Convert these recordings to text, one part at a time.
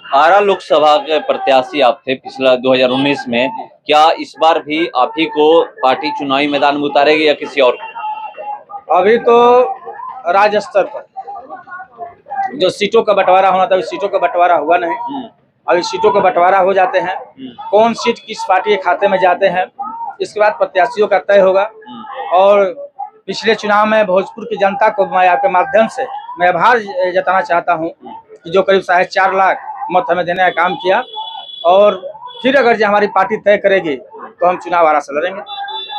आरा लोकसभा के प्रत्याशी आप थे पिछला 2019 में। क्या इस बार भी आप ही को पार्टी चुनावी मैदान में उतारेगी या किसी और को? अभी तो राज्य स्तर पर जो सीटों का बंटवारा होना था, सीटों का बंटवारा हुआ नहीं। अभी सीटों का बंटवारा हो जाते हैं, कौन सीट किस पार्टी के खाते में जाते हैं, इसके बाद प्रत्याशियों का तय होगा। और पिछले चुनाव में भोजपुर की जनता को मैं आपके माध्यम से मैं आभार जताना चाहता हूं कि जो करीब 4.5 लाख मत हमें देने का काम किया। और फिर अगर जो हमारी पार्टी तय करेगी तो हम चुनाव आरा से लड़ेंगे।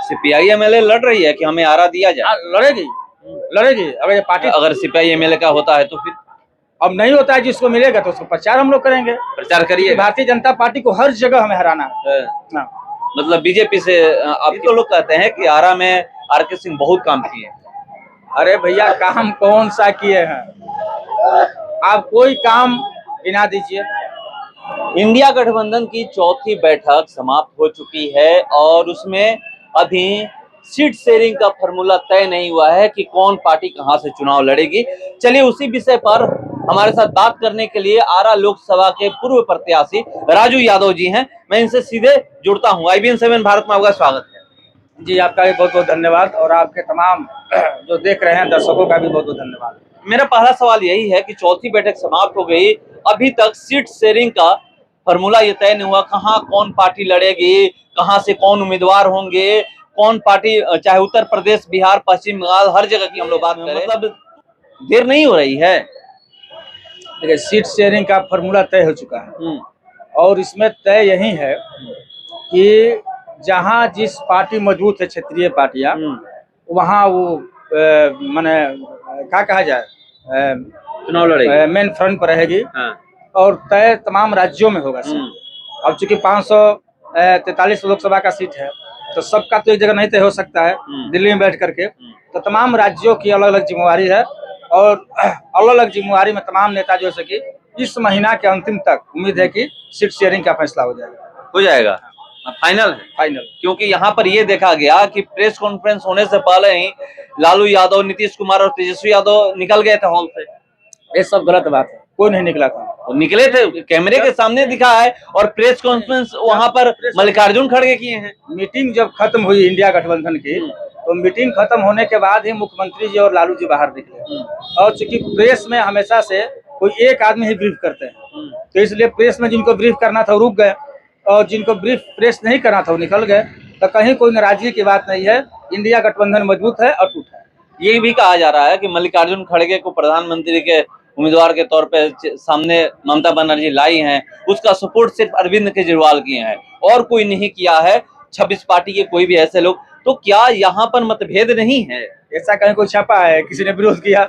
सीपीआई एमएलए लड़ रही है कि हमें आरा दिया जाए? लड़ेगी अगर ये पार्टी, अगर सीपीआई एमएलए का होता है तो फिर अब नहीं होता है, जिसको मिलेगा तो उसको प्रचार हम लोग करेंगे। प्रचार करिए। भारतीय जनता पार्टी को हर जगह हमें हराना है। मतलब बीजेपी से आप तो लोग कहते हैं कि आरा में आरके सिंह बहुत काम किए। अरे भैया, काम कौन सा किए हैं? आप कोई काम गिना दीजिए। इंडिया गठबंधन की चौथी बैठक समाप्त हो चुकी है और उसमें अभी सीट शेयरिंग का फॉर्मूला तय नहीं हुआ है कि कौन पार्टी कहां से चुनाव लड़ेगी। चलिए उसी विषय पर हमारे साथ बात करने के लिए आरा लोकसभा के पूर्व प्रत्याशी राजू यादव जी हैं। मैं इनसे सीधे जुड़ता हूं। IBN 7 भारत में आपका स्वागत है। जी, आपका भी बहुत बहुत धन्यवाद और आपके तमाम जो देख रहे हैं दर्शकों का भी बहुत बहुत धन्यवाद। मेरा पहला सवाल यही है कि चौथी बैठक समाप्त हो गई, अभी तक सीट शेयरिंग का फॉर्मूला ये तय नहीं हुआ, कहाँ कौन पार्टी लड़ेगी, कहाँ से कौन उम्मीदवार होंगे, कौन पार्टी, चाहे उत्तर प्रदेश, बिहार, पश्चिम बंगाल, हर जगह की हम लोग बात करें, मतलब देर नहीं हो रही है? देखिए, सीट शेयरिंग का फॉर्मूला तय हो चुका है और इसमें तय यही है कि जहां जिस पार्टी मजबूत है, क्षेत्रीय पार्टियां, वहां वो माने क्या कहा जाए, चुनाव लड़ेगी, मेन फ्रंट पर रहेगी। हाँ। और तय तमाम राज्यों में होगा। अब चूंकि 543 लोकसभा का सीट है तो सबका तो एक जगह नहीं तय हो सकता है दिल्ली में बैठ करके, तो तमाम राज्यों की अलग अलग जिम्मेवारी है और अलग अलग जिम्मेवारी में तमाम नेता जो है कि इस महीना के अंतिम तक उम्मीद है कि सीट शेयरिंग का फैसला हो जाएगा। फाइनल है? फाइनल। क्योंकि यहाँ पर ये देखा गया कि प्रेस कॉन्फ्रेंस होने से पहले ही लालू यादव, नीतीश कुमार और तेजस्वी यादव निकल गए थे हॉल से। ये सब गलत बात है, कोई नहीं निकला था। वो निकले थे, कैमरे के सामने दिखा है और प्रेस कॉन्फ्रेंस वहां पर मल्लिकार्जुन खड़गे किए हैं। मीटिंग जब खत्म हुई इंडिया गठबंधन की, तो मीटिंग खत्म होने के बाद ही मुख्यमंत्री जी और लालू जी बाहर निकले। और चूंकि प्रेस में हमेशा से कोई एक आदमी ही ब्रीफ करते हैं, तो इसलिए प्रेस में जिनको ब्रीफ करना था वो रुक गए और जिनको ब्रीफ प्रेस नहीं करना था वो निकल गए। तो कहीं कोई नाराजगी की बात नहीं है, इंडिया गठबंधन मजबूत है, अटूट है। ये भी कहा जा रहा है कि मल्लिकार्जुन खड़गे को प्रधानमंत्री के उम्मीदवार के तौर पे सामने ममता बनर्जी लाई हैं, उसका सपोर्ट सिर्फ अरविंद केजरीवाल किए हैं और कोई नहीं किया है, 26 पार्टी के कोई भी ऐसे लोग। तो क्या यहाँ पर मतभेद नहीं है? ऐसा कहीं कोई छपा है, किसी ने विरोध किया,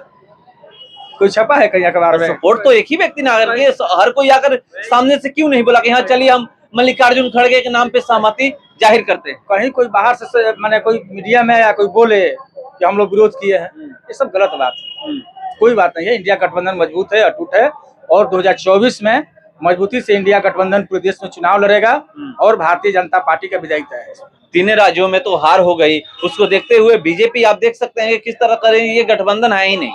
कोई छपा है कहीं अखबार में? सपोर्ट तो एक ही व्यक्ति ने आकर के, हर कोई आकर सामने से क्यों नहीं बोला कि हाँ चलिए हम मल्लिकार्जुन खड़गे के नाम पे सहमति जाहिर करते हैं? कहीं कोई बाहर से मैंने कोई मीडिया में या कोई बोले कि हम लोग विरोध किए हैं, ये सब गलत बात है। कोई बात नहीं है, इंडिया गठबंधन मजबूत है, अटूट है और 2024 में मजबूती से इंडिया गठबंधन पूरे देश में चुनाव लड़ेगा और भारतीय जनता पार्टी का विजयी तय है। तीनों राज्यों में तो हार हो गई, उसको देखते हुए बीजेपी आप देख सकते हैं कि किस तरह करेंगे, ये गठबंधन है ही नहीं।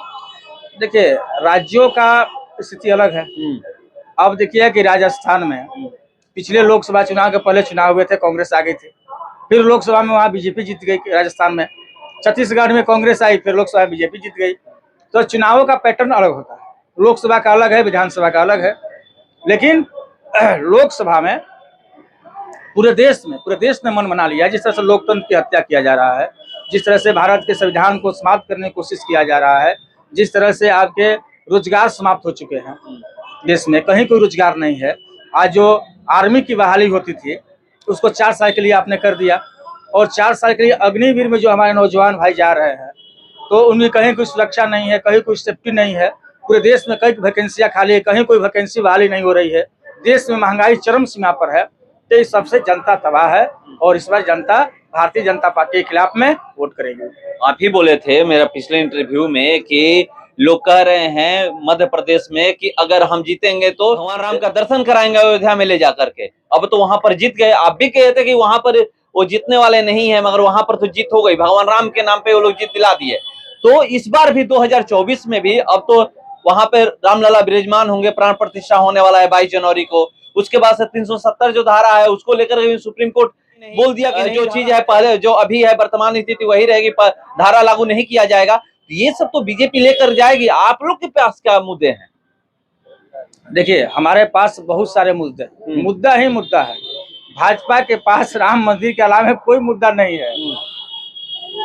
देखिए, राज्यों का स्थिति अलग है। अब देखिए कि राजस्थान में पिछले लोकसभा चुनाव के पहले चुनाव हुए थे, कांग्रेस आ गई थी, फिर लोकसभा में वहाँ बीजेपी जीत गई राजस्थान में। छत्तीसगढ़ में कांग्रेस आई, फिर लोकसभा में बीजेपी जीत गई। तो चुनावों का पैटर्न अलग होता है, लोकसभा का अलग है, विधानसभा का अलग है। लेकिन लोकसभा में पूरे देश ने मन बना लिया। जिस तरह से लोकतंत्र की हत्या किया जा रहा है, जिस तरह से भारत के संविधान को समाप्त करने की कोशिश किया जा रहा है, जिस तरह से आपके रोजगार समाप्त हो चुके हैं देश में, कहीं कोई रोजगार नहीं है। आज जो आर्मी की बहाली होती थी उसको 4 साल के लिए आपने कर दिया और 4 साल के लिए अग्निवीर में जो हमारे नौजवान भाई जा रहे हैं तो उनकी कहीं कोई सुरक्षा नहीं है, कहीं कोई सेफ्टी नहीं है। पूरे देश में कई वैकेंसियां खाली है, कहीं कोई वैकेंसी बहाली नहीं हो रही है। देश में महंगाई चरम सीमा पर है। तो इस सबसे जनता तबाह है और इस बार जनता भारतीय जनता पार्टी के खिलाफ में वोट करेगी। आप ही बोले थे मेरा पिछले इंटरव्यू में कि लोग कह रहे हैं मध्य प्रदेश में कि अगर हम जीतेंगे तो भगवान राम का दर्शन कराएंगे अयोध्या में ले जाकर के। अब तो वहां पर जीत गए, आप भी कहे थे कि वहां पर वो जीतने वाले नहीं है, मगर वहां पर तो जीत हो गई, भगवान राम के नाम पे वो लोग जीत दिला दिए। तो इस बार भी 2024 में भी अब तो वहां पे रामलला विराजमान होंगे, प्राण प्रतिष्ठा होने वाला है 22 जनवरी को। उसके बाद से 370 जो धारा है उसको लेकर सुप्रीम कोर्ट बोल दिया कि जो चीज है पहले जो अभी है वर्तमान स्थिति वही रहेगी, धारा लागू नहीं किया जाएगा। ये सब तो बीजेपी लेकर जाएगी। आप लोग के पास क्या मुद्दे हैं? देखिए, हमारे पास बहुत सारे मुद्दे, मुद्दा ही मुद्दा है। भाजपा के पास राम मंदिर के अलावा कोई मुद्दा नहीं है।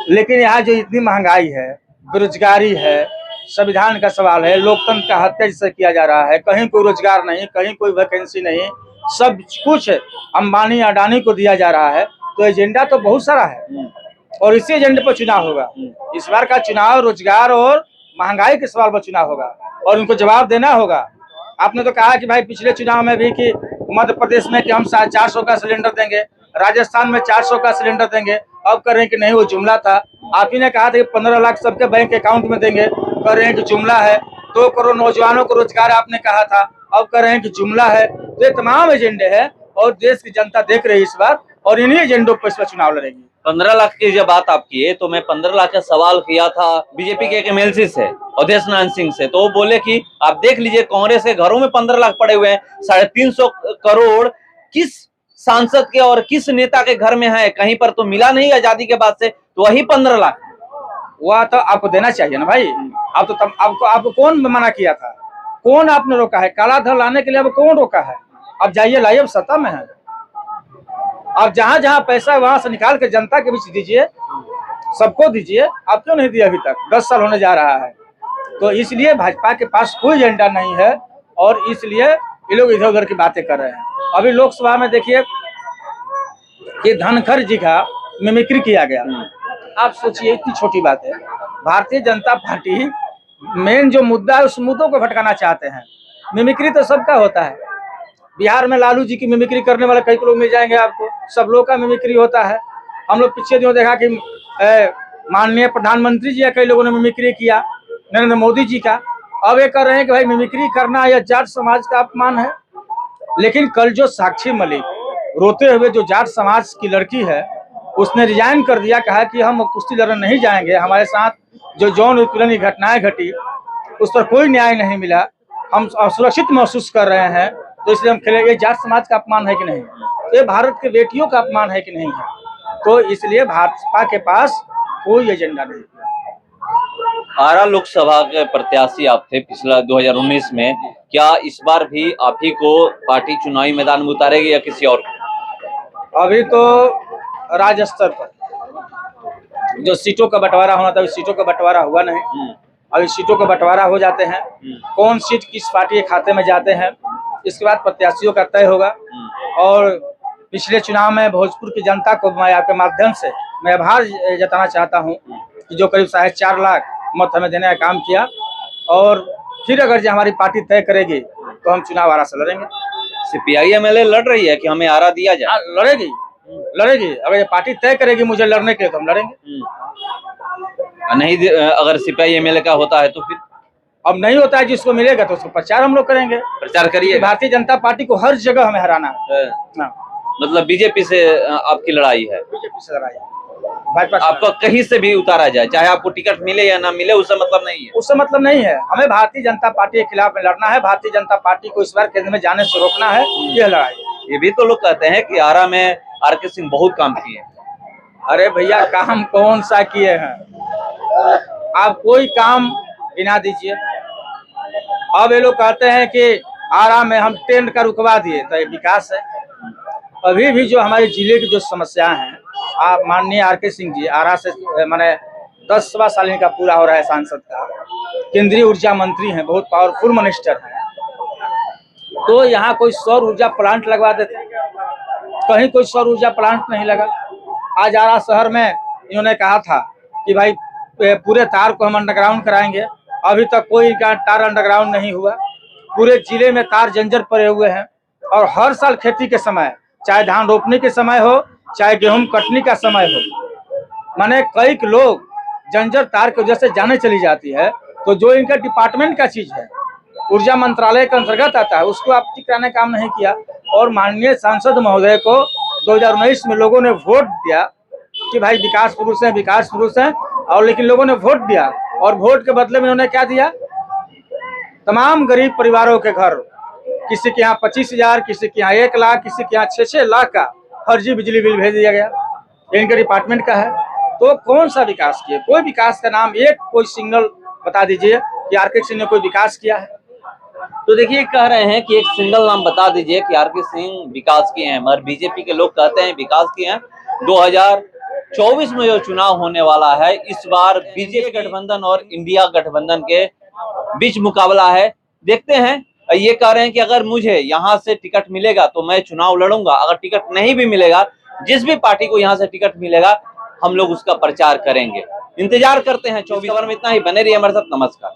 लेकिन यहाँ जो इतनी महंगाई है, बेरोजगारी है, संविधान का सवाल है, लोकतंत्र का हत्या जिसे किया जा रहा है, कहीं कोई रोजगार नहीं, कहीं कोई वैकेंसी नहीं, सब कुछ अंबानी अडानी को दिया जा रहा है। तो एजेंडा तो बहुत सारा है और इसी एजेंडे पर चुनाव होगा। इस बार का चुनाव रोजगार और महंगाई के सवाल पर चुनाव होगा और उनको जवाब देना होगा। आपने तो कहा कि भाई पिछले चुनाव में भी कि मध्य प्रदेश में कि हम 400 का सिलेंडर देंगे, राजस्थान में 400 का सिलेंडर देंगे। अब कर रहे हैं कि नहीं, वो जुमला था। आप ही ने कहा था कि 15 लाख सबके बैंक अकाउंट में देंगे, कर रहे हैं कि जुमला है। 2 करोड़ नौजवानों को रोजगार आपने कहा था, अब कर रहे हैं कि जुमला है। तो ये तमाम एजेंडे हैं और देश की जनता देख रही है इस बार, और इन्हीं एजेंडों पर इस बार चुनाव लड़ेगी। 15 लाख की जब बात आप किए तो मैं 15 लाख का सवाल किया था बीजेपी के एक एमएलसी से, अवधेश नारायण सिंह से। तो वो बोले कि आप देख लीजिए कांग्रेस के घरों में 15 लाख पड़े हुए हैं। 350 करोड़ किस सांसद के और किस नेता के घर में है? कहीं पर तो मिला नहीं आजादी के बाद से, तो वही 15 लाख वह तो आपको देना चाहिए ना भाई। आप तो आपको कौन मना किया था? कौन आपने रोका है? काला धन लाने के लिए अब कौन रोका है? अब जाइए लाइए, अब सत्ता में है। आप जहां जहां पैसा है वहां से निकाल के जनता के बीच दीजिए, सबको दीजिए। आप क्यों नहीं दिया अभी तक? 10 साल होने जा रहा है। तो इसलिए भाजपा के पास कोई एजेंडा नहीं है और इसलिए ये लोग इधर उधर की बातें कर रहे हैं। अभी लोकसभा में देखिए कि धनखड़ जी का मिमिक्री किया गया। आप सोचिए, इतनी छोटी बात है। भारतीय जनता पार्टी मेन जो मुद्दा है उस मुद्दों को भटकाना चाहते हैं। मिमिक्री तो सबका होता है। बिहार में लालू जी की मिमिक्री करने वाले कई लोग मिल जाएंगे आपको। सब लोग का मिमिक्री होता है। हम लोग पिछले दिनों देखा कि माननीय प्रधानमंत्री जी या कई लोगों ने मिमिक्री किया, नरेंद्र मोदी जी का। अब ये कर रहे हैं कि भाई मिमिक्री करना यह जाट समाज का अपमान है। लेकिन कल जो साक्षी मलिक रोते हुए जो जाट समाज की लड़की है, उसने रिजाइन कर दिया, कहा कि हम कुश्ती लड़ने नहीं जाएंगे। हमारे साथ जो यौन उत्पीड़न की घटनाएं घटी उस पर कोई न्याय नहीं मिला, हम असुरक्षित महसूस कर रहे हैं, तो इसलिए हम खेलेंगे। जाट समाज का अपमान है कि नहीं? ये भारत के बेटियों का अपमान है कि नहीं है? तो इसलिए भाजपा के पास कोई एजेंडा नहीं। आरा लोकसभा के प्रत्याशी आप थे पिछला 2019 में, क्या इस बार भी आप ही को पार्टी चुनावी मैदान में उतारेगी या किसी और को? अभी तो राज्य स्तर पर जो सीटों का बंटवारा होना था, सीटों का बंटवारा हुआ नहीं। अभी सीटों का बंटवारा हो जाते हैं, कौन सीट किस पार्टी के खाते में जाते हैं, इसके बाद प्रत्याशियों का तय होगा। और पिछले चुनाव में भोजपुर की जनता को मैं आपके माध्यम से मैं आभार जताना चाहता हूं कि जो करीब 4.5 लाख मत हमें देने का काम किया। और फिर अगर जो हमारी पार्टी तय करेगी तो हम चुनाव आरा से लड़ेंगे। सीपीआई एमएलए लड़ रही है कि हमें आरा दिया जाए? लड़ेगी। अगर ये पार्टी तय करेगी मुझे लड़ने के लिए तो हम लड़ेंगे। नहीं, अगर सीपीआई एमएलए का होता है तो फिर? अब नहीं होता है, जिसको मिलेगा तो उसको प्रचार हम लोग करेंगे। प्रचार करिए। भारतीय जनता पार्टी को हर जगह हमें हराना है। मतलब बीजेपी से आपकी लड़ाई है? बीजेपी से लड़ाई है। भाजपा आपको कहीं से भी उतारा जाए, चाहे आपको टिकट मिले या ना मिले, उससे मतलब नहीं है? उससे मतलब नहीं है। हमें भारतीय जनता पार्टी के खिलाफ में लड़ना है। भारतीय जनता पार्टी को इस बार केंद्र में जाने से रोकना है। यह लड़ाई। ये भी तो लोग कहते हैं कि आरा में आरके सिंह बहुत काम किए। अरे भैया, काम कौन सा किए हैं? आप कोई काम गिना दीजिए। अब ये लोग कहते हैं कि आरा में हम टेंट का रुकवा दिए, तो ये विकास है? अभी भी जो हमारे जिले की जो समस्या है, आप माननीय आरके सिंह जी आरा से माने 10वां साल इनका पूरा हो रहा है सांसद का, केंद्रीय ऊर्जा मंत्री हैं, बहुत पावरफुल मिनिस्टर हैं। तो यहाँ कोई सौर ऊर्जा प्लांट लगवा देते, कहीं कोई सौर ऊर्जा प्लांट नहीं लगा। आज आरा शहर में इन्होंने कहा था कि भाई पूरे तार को हम अंडरग्राउंड कराएंगे, अभी तक कोई का तार अंडरग्राउंड नहीं हुआ। पूरे जिले में तार जंजर पड़े हुए हैं और हर साल खेती के समय, चाहे धान रोपने के समय हो, चाहे गेहूं कटने का समय हो, माने कई लोग जंजर तार की वजह से जाने चली जाती है। तो जो इनका डिपार्टमेंट का चीज है, ऊर्जा मंत्रालय के अंतर्गत आता है, उसको आप ठीक कराने काम नहीं किया। और माननीय सांसद महोदय को 2019 में लोगों ने वोट दिया कि भाई विकास पुरुष हैं, और लेकिन लोगों ने वोट दिया और वोट के बदले में उन्होंने क्या दिया? तमाम गरीब परिवारों के घर, किसी के यहाँ 25,000, किसी के यहाँ 1 लाख, किसी के यहाँ 6-6 लाख का फर्जी बिजली बिल भेज दिया गया। ये इनके डिपार्टमेंट का है। तो कौन सा विकास किया? कोई विकास का नाम एक कोई सिग्नल बता दीजिए कि आरके सिंह ने कोई विकास किया है। तो देखिए कह रहे हैं कि एक सिंगल नाम बता दीजिए कि आरके सिंह विकास किए हैं, मगर बीजेपी के लोग कहते हैं विकास किए हैं। 2024 में जो चुनाव होने वाला है, इस बार बीजेपी गठबंधन और इंडिया गठबंधन के बीच मुकाबला है। देखते हैं। ये कह रहे हैं कि अगर मुझे यहाँ से टिकट मिलेगा तो मैं चुनाव लड़ूंगा, अगर टिकट नहीं भी मिलेगा, जिस भी पार्टी को यहाँ से टिकट मिलेगा हम लोग उसका प्रचार करेंगे। इंतजार करते हैं। 24 खबर में इतना ही। बने रहिए हमारे साथ। नमस्कार।